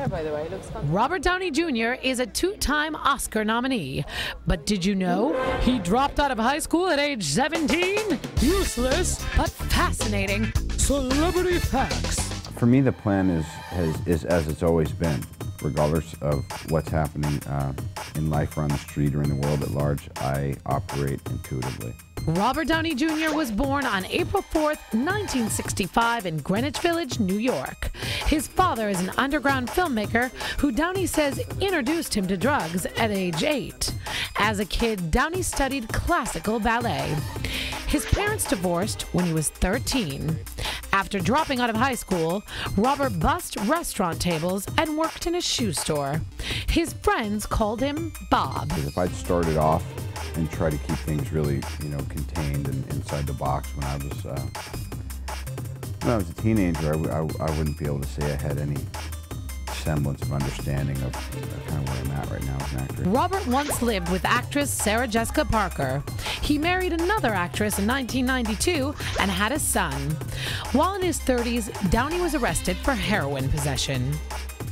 hair, by the way. It looks fun. Robert Downey Jr. is a two-time Oscar nominee. But did you know he dropped out of high school at age 17? Useless, but fascinating. Celebrity facts. For me, the plan is as it's always been. Regardless of what's happening in life or on the street or in the world at large, I operate intuitively. Robert Downey Jr. was born on April 4th, 1965 in Greenwich Village, New York. His father is an underground filmmaker who Downey says introduced him to drugs at age 8. As a kid, Downey studied classical ballet. His parents divorced when he was 13. After dropping out of high school, Robert bussed restaurant tables and worked in a shoe store. His friends called him Bob. If I'd started off and try to keep things really, contained and inside the box when I was a teenager, I wouldn't be able to say I had any semblance of understanding of kind of where I'm at right now as an actor. Robert once lived with actress Sarah Jessica Parker. He married another actress in 1992 and had a son. While in his 30s, Downey was arrested for heroin possession.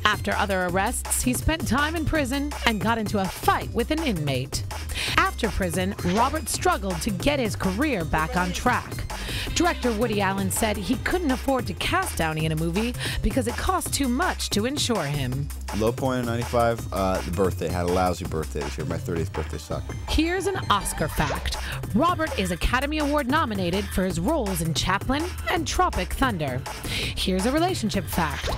After other arrests, he spent time in prison and got into a fight with an inmate. After prison, Robert struggled to get his career back on track. Director Woody Allen said he couldn't afford to cast Downey in a movie because it cost too much to insure him. Low point in '95, the birthday. Had a lousy birthday this year. My 30th birthday sucked. Here's an Oscar fact. Robert is Academy Award nominated for his roles in Chaplin and Tropic Thunder. Here's a relationship fact.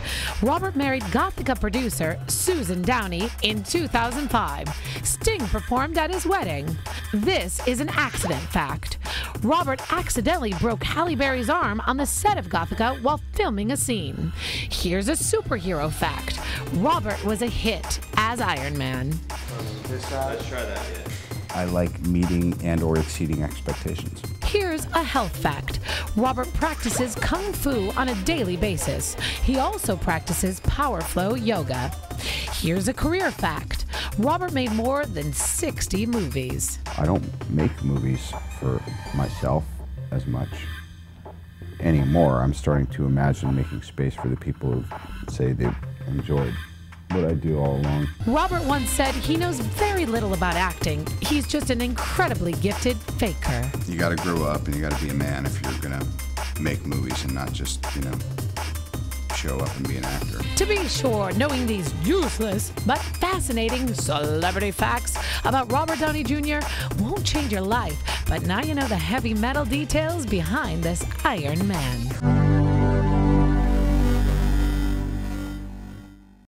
Robert married Gothica producer Susan Downey in 2005. Sting performed at his wedding. This is an accident fact. Robert accidentally broke Halle Berry's arm on the set of Gothica while filming a scene. Here's a superhero fact. Robert was a hit as Iron Man. Let's try that, yeah. I like meeting and or exceeding expectations. Here's a health fact. Robert practices Kung Fu on a daily basis. He also practices Power Flow yoga. Here's a career fact. Robert made more than 60 movies. I don't make movies for myself as much anymore. I'm starting to imagine making space for the people who say they've enjoyed what I do all along. Robert once said he knows very little about acting. He's just an incredibly gifted faker. You gotta grow up and you gotta be a man if you're gonna make movies and not just, show up and be an actor. To be sure, knowing these useless but fascinating celebrity facts about Robert Downey Jr. won't change your life, but now you know the heavy metal details behind this Iron Man.